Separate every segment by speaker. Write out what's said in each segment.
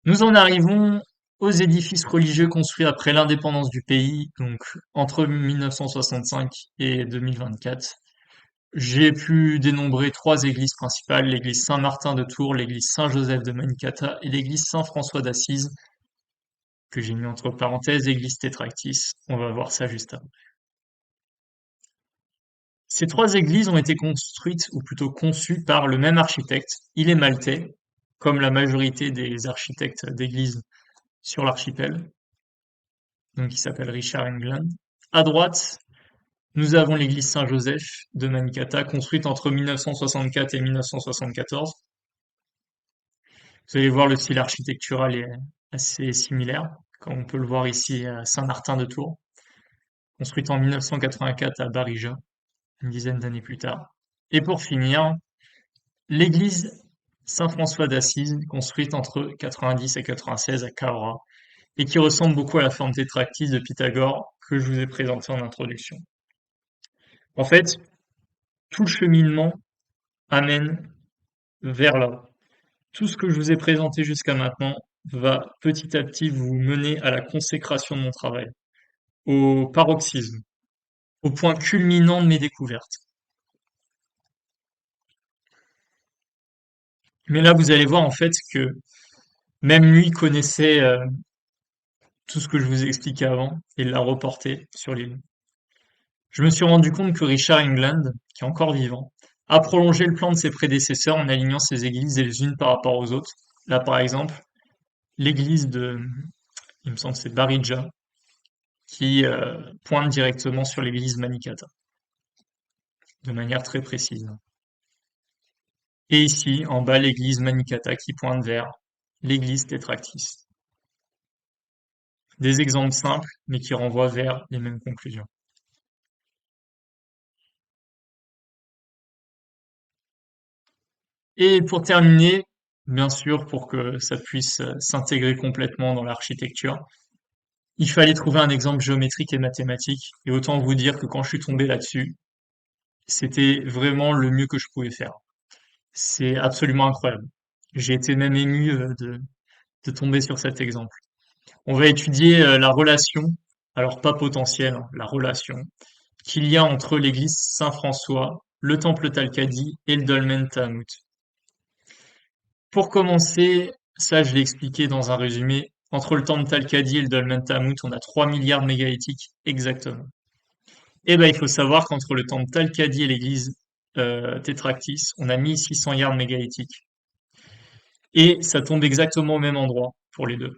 Speaker 1: Nous en arrivons aux édifices religieux construits après l'indépendance du pays, donc entre 1965 et 2024. J'ai pu dénombrer trois églises principales, l'église Saint-Martin de Tours, l'église Saint-Joseph de Manicata et l'église Saint-François d'Assise, que j'ai mis entre parenthèses, église Tétractis. On va voir ça juste après. Ces trois églises ont été construites, ou plutôt conçues, par le même architecte. Il est maltais, comme la majorité des architectes d'églises sur l'archipel, donc il s'appelle Richard England. À droite, nous avons l'église Saint-Joseph de Manicata, construite entre 1964 et 1974. Vous allez voir, le style architectural est assez similaire, comme on peut le voir ici à Saint-Martin de Tours, construite en 1984 à Barija, une dizaine d'années plus tard. Et pour finir, l'église Saint-François d'Assise, construite entre 90 et 96 à Cahors, et qui ressemble beaucoup à la forme tétractile de Pythagore que je vous ai présentée en introduction. En fait, tout le cheminement amène vers là. Tout ce que je vous ai présenté jusqu'à maintenant va petit à petit vous mener à la consécration de mon travail, au paroxysme, au point culminant de mes découvertes. Mais là, vous allez voir en fait que même lui connaissait tout ce que je vous ai expliqué avant et l'a reporté sur l'île. Je me suis rendu compte que Richard England, qui est encore vivant, a prolongé le plan de ses prédécesseurs en alignant ses églises les unes par rapport aux autres. Là, par exemple, l'église de, il me semble que c'est Barija, qui pointe directement sur l'église Manicata, de manière très précise. Et ici, en bas, l'église Manicata qui pointe vers l'église Tétractis. Des exemples simples, mais qui renvoient vers les mêmes conclusions. Et pour terminer, bien sûr, pour que ça puisse s'intégrer complètement dans l'architecture, il fallait trouver un exemple géométrique et mathématique. Et autant vous dire que quand je suis tombé là-dessus, c'était vraiment le mieux que je pouvais faire. C'est absolument incroyable. J'ai été même ému de tomber sur cet exemple. On va étudier la relation, alors pas potentielle, hein, la relation qu'il y a entre l'église Saint-François, le temple Talcadi et le dolmen Tahamut. Pour commencer, ça je l'ai expliqué dans un résumé, entre le temple Talcadi et le dolmen Tahamut, on a 3 milliards de mégalithiques exactement. Et ben il faut savoir qu'entre le temple Talcadi et l'église Tétractis, on a 1600 yards mégalithiques. Et ça tombe exactement au même endroit pour les deux.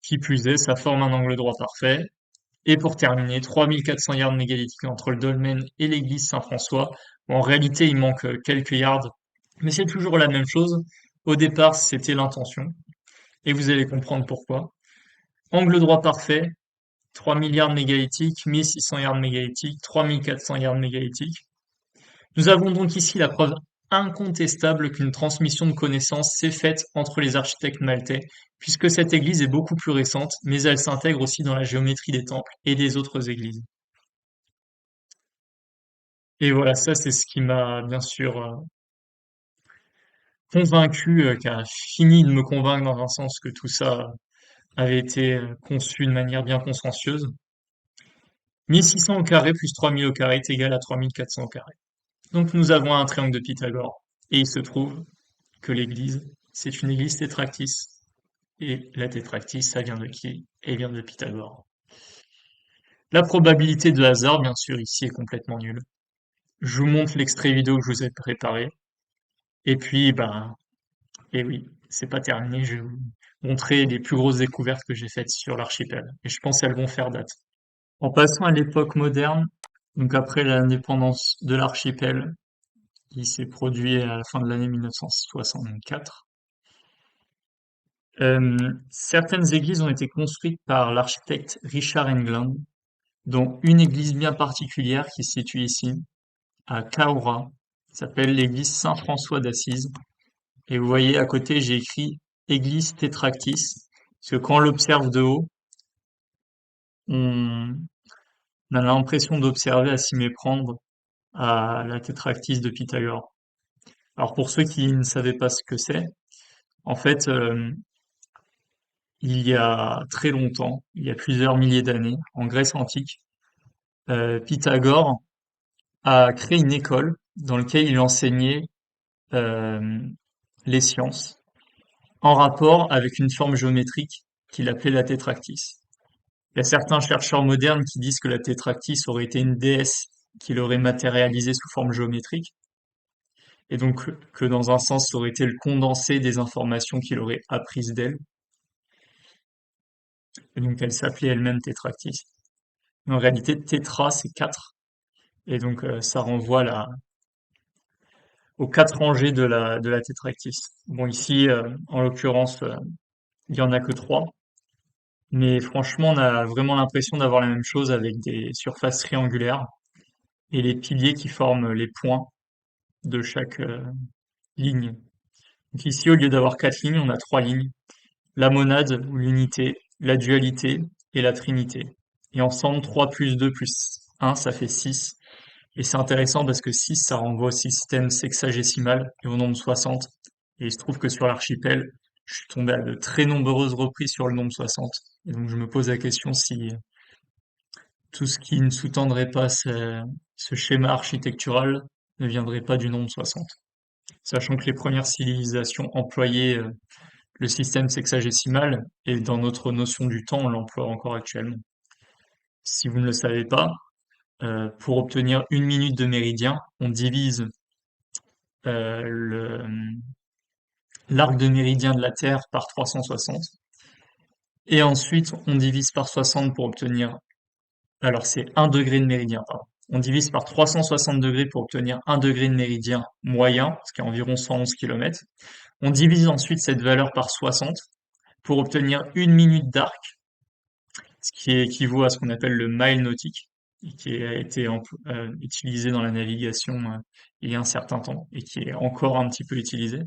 Speaker 1: Qui plus est, ça forme un angle droit parfait. Et pour terminer, 3400 yards mégalithiques entre le dolmen et l'église Saint-François. Bon, en réalité, il manque quelques yards, mais c'est toujours la même chose. Au départ, c'était l'intention, et vous allez comprendre pourquoi. Angle droit parfait, 3 milliards mégalithiques, 1600 yards mégalithiques, 3400 yards mégalithiques. Nous avons donc ici la preuve incontestable qu'une transmission de connaissances s'est faite entre les architectes maltais, puisque cette église est beaucoup plus récente, mais elle s'intègre aussi dans la géométrie des temples et des autres églises. Et voilà, ça c'est ce qui m'a bien sûr convaincu, qui a fini de me convaincre dans un sens que tout ça avait été conçu de manière bien consciencieuse. 1600 au carré plus 3000 au carré est égal à 3400 au carré. Donc nous avons un triangle de Pythagore. Et il se trouve que l'église, c'est une église tétractis. Et la tétractis, ça vient de qui? Elle vient de Pythagore. La probabilité de hasard, bien sûr, ici est complètement nulle. Je vous montre l'extrait vidéo que je vous ai préparé. Et puis, ben, et oui, c'est pas terminé. Je vais vous montrer les plus grosses découvertes que j'ai faites sur l'archipel. Et je pense qu'elles vont faire date. En passant à l'époque moderne, donc après l'indépendance de l'archipel, qui s'est produit à la fin de l'année 1964, certaines églises ont été construites par l'architecte Richard England, dont une église bien particulière qui se situe ici, à Cahors, qui s'appelle l'église Saint-François d'Assise. Et vous voyez à côté, j'ai écrit église Tétractis, parce que quand on l'observe de haut, on a l'impression d'observer à s'y méprendre à la Tétractis de Pythagore. Alors pour ceux qui ne savaient pas ce que c'est, En fait, il y a très longtemps, il y a plusieurs milliers d'années, en Grèce antique, Pythagore a créé une école dans laquelle il enseignait euh, les sciences en rapport avec une forme géométrique qu'il appelait la tétractys. Il y a certains chercheurs modernes qui disent que la tétractys aurait été une déesse qui l'aurait matérialisée sous forme géométrique, et donc que dans un sens, ça aurait été le condensé des informations qu'il aurait apprises d'elle, et donc elle s'appelait elle-même tétractys. Mais en réalité, tétra, c'est quatre, et donc ça renvoie aux quatre rangées de la tétractys. Bon, ici, en l'occurrence, il y en a que trois, mais franchement, on a vraiment l'impression d'avoir la même chose avec des surfaces triangulaires et les piliers qui forment les points de chaque ligne. Donc ici, au lieu d'avoir quatre lignes, on a trois lignes. La monade ou l'unité, la dualité et la trinité. Et ensemble, 3 plus 2 plus 1, ça fait 6. Et c'est intéressant parce que 6, ça renvoie au système sexagésimal et au nombre 60. Et il se trouve que sur l'archipel, je suis tombé à de très nombreuses reprises sur le nombre 60. Et donc je me pose la question si tout ce qui ne sous-tendrait pas ce schéma architectural ne viendrait pas du nombre 60. Sachant que les premières civilisations employaient le système sexagésimal et dans notre notion du temps, on l'emploie encore actuellement. Si vous ne le savez pas, pour obtenir une minute de méridien, on divise l'arc de méridien de la Terre par 360 et ensuite on divise par 60 pour obtenir, alors c'est 1 degré de méridien, pardon. On divise par 360 degrés pour obtenir 1 degré de méridien moyen, ce qui est environ 111 km. On divise ensuite cette valeur par 60 pour obtenir une minute d'arc, ce qui équivaut à ce qu'on appelle le mile nautique, et qui a été utilisé dans la navigation il y a un certain temps, et qui est encore un petit peu utilisé.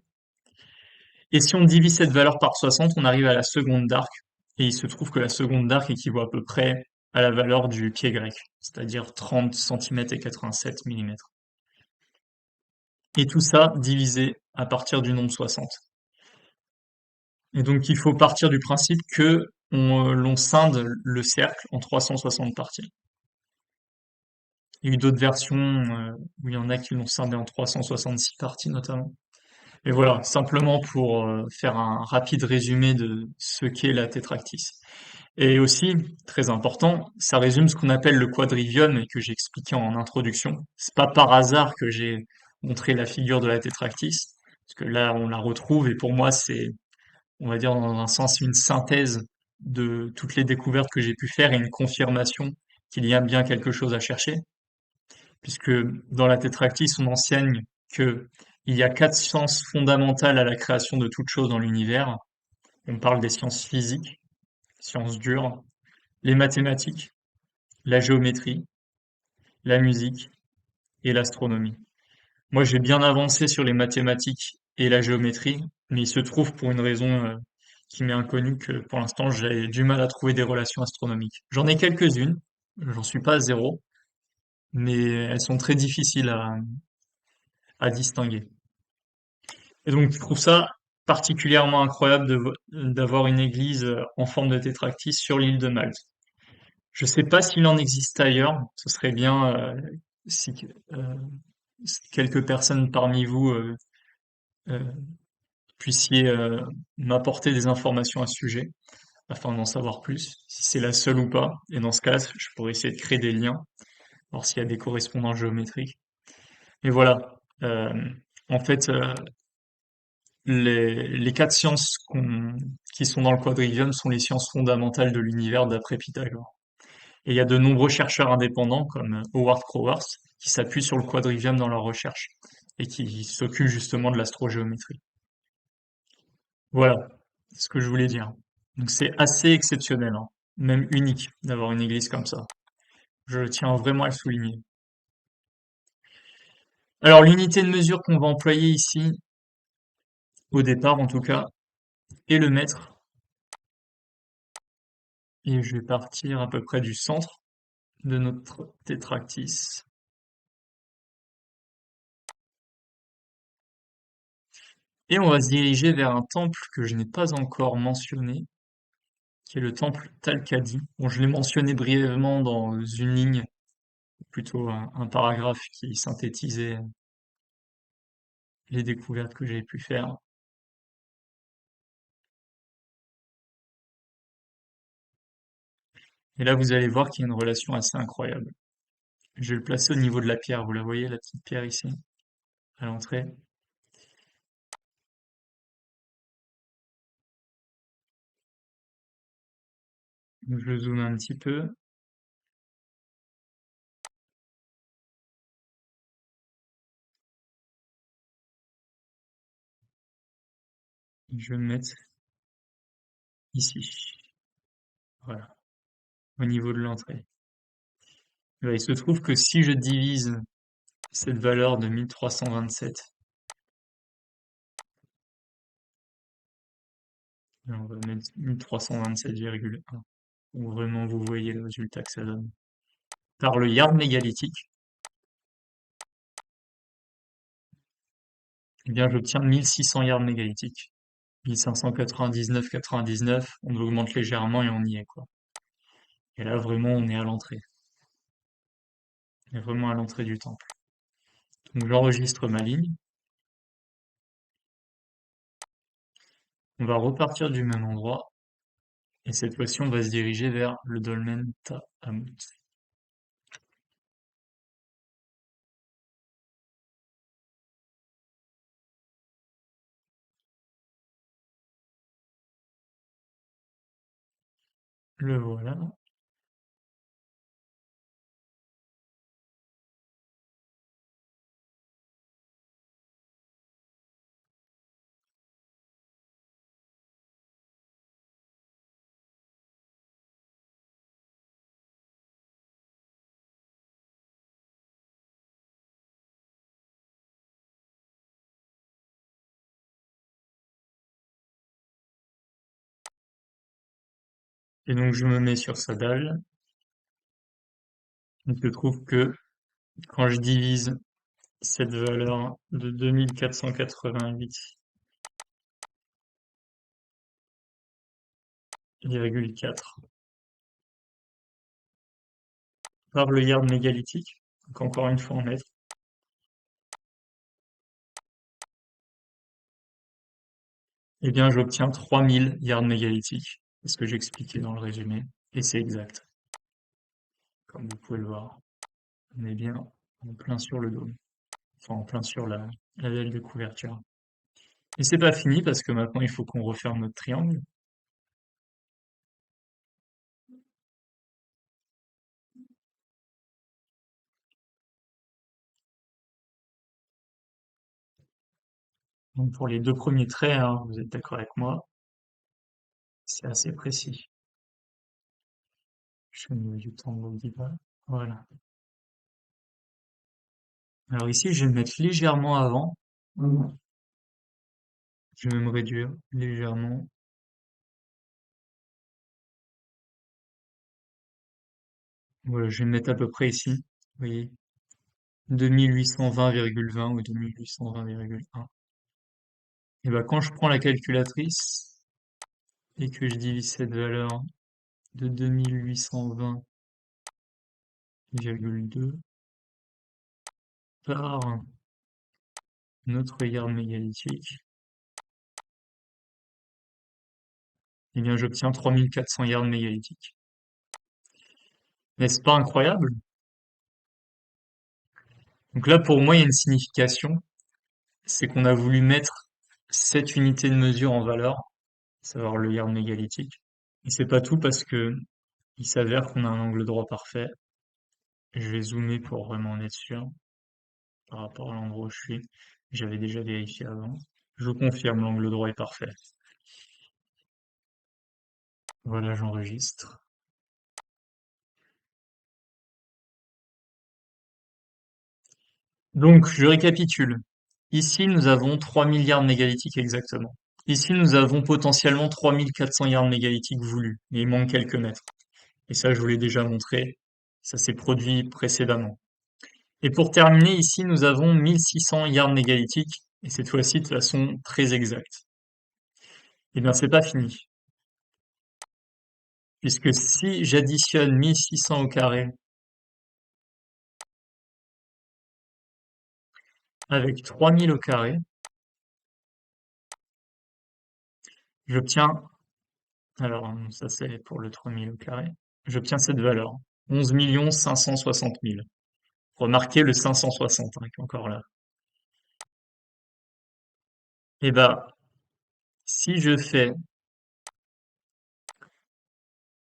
Speaker 1: Et si on divise cette valeur par 60, on arrive à la seconde d'arc, et il se trouve que la seconde d'arc équivaut à peu près à la valeur du pied grec, c'est-à-dire 30 cm et 87 mm. Et tout ça divisé à partir du nombre 60. Et donc il faut partir du principe que l'on scinde le cercle en 360 parties. Il y a eu d'autres versions où il y en a qui l'ont scindé en 366 parties notamment. Et voilà, simplement pour faire un rapide résumé de ce qu'est la tétractys. Et aussi, très important, ça résume ce qu'on appelle le quadrivium et que j'ai expliqué en introduction. C'est pas par hasard que j'ai montré la figure de la tétractys, parce que là on la retrouve et pour moi c'est, on va dire dans un sens, une synthèse de toutes les découvertes que j'ai pu faire et une confirmation qu'il y a bien quelque chose à chercher, puisque dans la tétractys, on enseigne que il y a quatre sciences fondamentales à la création de toute chose dans l'univers. On parle des sciences physiques, sciences dures, les mathématiques, la géométrie, la musique et l'astronomie. Moi, j'ai bien avancé sur les mathématiques et la géométrie, mais il se trouve pour une raison qui m'est inconnue que pour l'instant, j'ai du mal à trouver des relations astronomiques. J'en ai quelques-unes, j'en suis pas à zéro, mais elles sont très difficiles à distinguer. Et donc, je trouve ça particulièrement incroyable d'avoir une église en forme de tétractys sur l'île de Malte. Je sais pas s'il en existe ailleurs, ce serait bien si, euh, si quelques personnes parmi vous euh, puissiez m'apporter des informations à ce sujet, afin d'en savoir plus, si c'est la seule ou pas. Et dans ce cas, je pourrais essayer de créer des liens, voir s'il y a des correspondances géométriques. Et voilà. En fait, les quatre sciences qui sont dans le quadrivium sont les sciences fondamentales de l'univers d'après Pythagore. Et il y a de nombreux chercheurs indépendants comme Howard Crowers qui s'appuient sur le quadrivium dans leurs recherches et qui s'occupent justement de l'astrogéométrie. Voilà ce que je voulais dire. Donc c'est assez exceptionnel, hein, même unique d'avoir une église comme ça. Je tiens vraiment à le souligner. Alors l'unité de mesure qu'on va employer ici, au départ en tout cas, est le mètre. Et je vais partir à peu près du centre de notre tétractys. Et on va se diriger vers un temple que je n'ai pas encore mentionné, qui est le temple Talcadi. Bon, je l'ai mentionné brièvement dans une ligne, plutôt un paragraphe qui synthétisait les découvertes que j'avais pu faire. Et là, vous allez voir qu'il y a une relation assez incroyable. Je vais le placer au niveau de la pierre. Vous la voyez, la petite pierre ici, à l'entrée. Je zoome un petit peu. Je vais me mettre ici. Voilà, au niveau de l'entrée. Il se trouve que si je divise cette valeur de 1327, on va mettre 1327,1, pour vraiment vous voyez le résultat que ça donne, par le yard mégalithique, eh bien j'obtiens 1600 yards mégalithiques. 1599,99, on augmente légèrement et on y est, quoi. Et là, vraiment, on est à l'entrée. On est vraiment à l'entrée du temple. Donc j'enregistre ma ligne. On va repartir du même endroit. Et cette fois-ci, on va se diriger vers le dolmen Tahamut. Le voilà. Et donc, je me mets sur sa dalle. Il se trouve que quand je divise cette valeur de 2488,4 par le yard mégalithique, donc encore une fois en mètres, eh bien j'obtiens 3000 yards mégalithiques. C'est ce que j'expliquais dans le résumé. Et c'est exact. Comme vous pouvez le voir, on est bien en plein sur le dôme. Enfin, en plein sur la dalle de couverture. Et c'est pas fini parce que maintenant il faut qu'on referme notre triangle. Donc pour les deux premiers traits, hein, vous êtes d'accord avec moi, c'est assez précis. Je fais au niveau du tambour d'Iba. Voilà. Alors ici, je vais me mettre légèrement avant. Je vais me réduire légèrement. Voilà, je vais me mettre à peu près ici. Vous voyez, 2820,20 ou 2820,1. Et ben quand je prends la calculatrice et que je divise cette valeur de 2820,2 par notre yard mégalithique, eh bien j'obtiens 3400 yards mégalithiques. N'est-ce pas incroyable? Donc là, pour moi, il y a une signification, c'est qu'on a voulu mettre cette unité de mesure en valeur, à savoir le yard mégalithique. Et c'est pas tout parce que il s'avère qu'on a un angle droit parfait. Je vais zoomer pour vraiment en être sûr par rapport à l'endroit où je suis. J'avais déjà vérifié avant. Je confirme, l'angle droit est parfait. Voilà, j'enregistre. Donc, je récapitule. Ici, nous avons 3 milliards mégalithiques exactement. Ici, nous avons potentiellement 3400 yards mégalithiques voulus, mais il manque quelques mètres. Et ça, je vous l'ai déjà montré. Ça s'est produit précédemment. Et pour terminer, ici, nous avons 1600 yards mégalithiques et cette fois-ci de façon très exacte. Eh bien, c'est pas fini, puisque si j'additionne 1600 au carré avec 3000 au carré, j'obtiens, alors ça c'est pour le 3000 au carré, j'obtiens cette valeur, 11 560 000. Remarquez le 560 hein, qui est encore là. Et bah, si je fais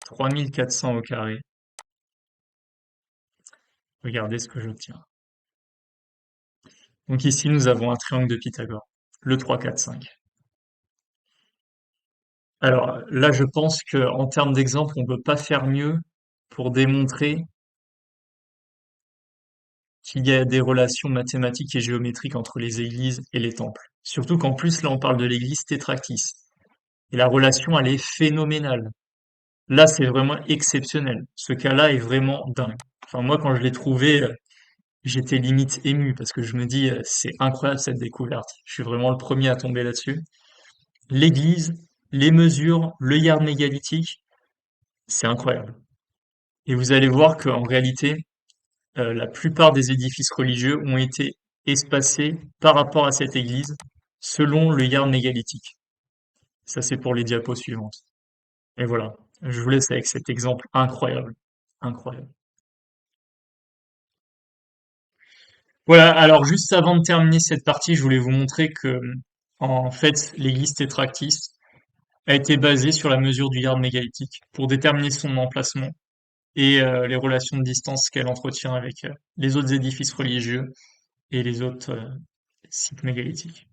Speaker 1: 3400 au carré, regardez ce que j'obtiens. Donc ici, nous avons un triangle de Pythagore, le 3, 4, 5. Alors là, je pense que en termes d'exemple, on ne peut pas faire mieux pour démontrer qu'il y a des relations mathématiques et géométriques entre les églises et les temples. Surtout qu'en plus, là, on parle de l'église tétractiste. Et la relation, elle est phénoménale. Là, c'est vraiment exceptionnel. Ce cas-là est vraiment dingue. Enfin, moi, quand je l'ai trouvé, j'étais limite ému parce que je me dis, c'est incroyable cette découverte. Je suis vraiment le premier à tomber là-dessus. L'église, les mesures, le yard mégalithique, c'est incroyable. Et vous allez voir qu'en réalité, la plupart des édifices religieux ont été espacés par rapport à cette église selon le yard mégalithique. Ça, c'est pour les diapos suivantes. Et voilà, je vous laisse avec cet exemple incroyable. Incroyable. Voilà, alors juste avant de terminer cette partie, je voulais vous montrer que, en fait, l'église tétractiste a été basée sur la mesure du yard mégalithique pour déterminer son emplacement et les relations de distance qu'elle entretient avec les autres édifices religieux et les autres sites mégalithiques.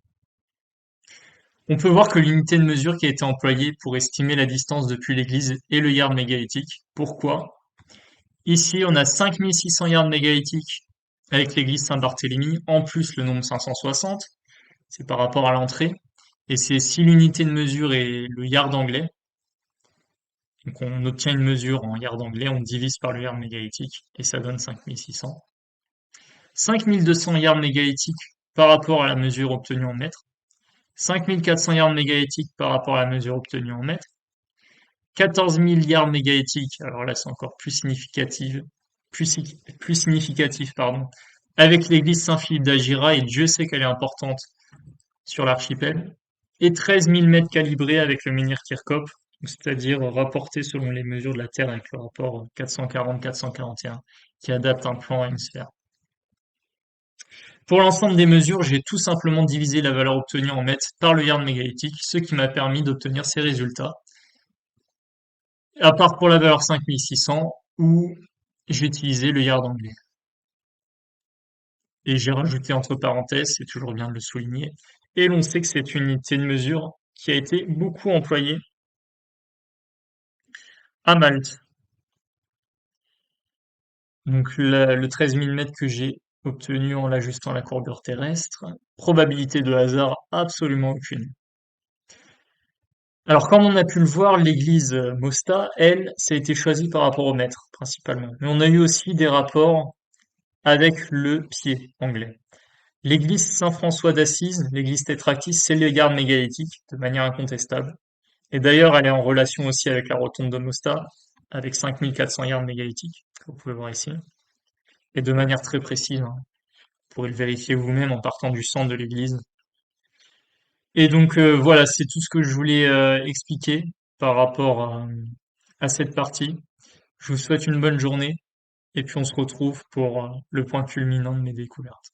Speaker 1: On peut voir que l'unité de mesure qui a été employée pour estimer la distance depuis l'église est le yard mégalithique. Pourquoi? Ici, on a 5600 yards mégalithiques avec l'église Saint-Barthélemy, en plus le nombre 560, c'est par rapport à l'entrée. Et c'est si l'unité de mesure est le yard anglais, donc on obtient une mesure en yard anglais, on divise par le yard mégalithique et ça donne 5600. 5200 yards mégalithiques par rapport à la mesure obtenue en mètres. 5400 yards mégalithiques par rapport à la mesure obtenue en mètres. 14 000 yards mégalithiques, alors là c'est encore plus significatif, plus significatif, pardon, avec l'église Saint-Philippe d'Agira, et Dieu sait qu'elle est importante sur l'archipel, et 13 000 mètres calibrés avec le menhir Kirchhoff, c'est-à-dire rapporté selon les mesures de la Terre avec le rapport 440-441, qui adapte un plan à une sphère. Pour l'ensemble des mesures, j'ai tout simplement divisé la valeur obtenue en mètres par le yard mégalithique, ce qui m'a permis d'obtenir ces résultats. À part pour la valeur 5600, où j'ai utilisé le yard anglais. Et j'ai rajouté entre parenthèses, c'est toujours bien de le souligner, et l'on sait que c'est une unité de mesure qui a été beaucoup employée à Malte. Donc le 13 000 mètres que j'ai obtenu en l'ajustant à la courbure terrestre, probabilité de hasard absolument aucune. Alors comme on a pu le voir, l'église Mosta, elle, ça a été choisi par rapport au mètre principalement. Mais on a eu aussi des rapports avec le pied anglais. L'église Saint-François d'Assise, l'église tétractiste, c'est le garde mégalithique, de manière incontestable. Et d'ailleurs, elle est en relation aussi avec la rotonde de Mostar, avec 5400 yards mégalithiques, que vous pouvez voir ici. Et de manière très précise, hein. Vous pourrez le vérifier vous-même en partant du centre de l'église. Et donc voilà, c'est tout ce que je voulais expliquer par rapport à cette partie. Je vous souhaite une bonne journée et puis on se retrouve pour le point culminant de mes découvertes.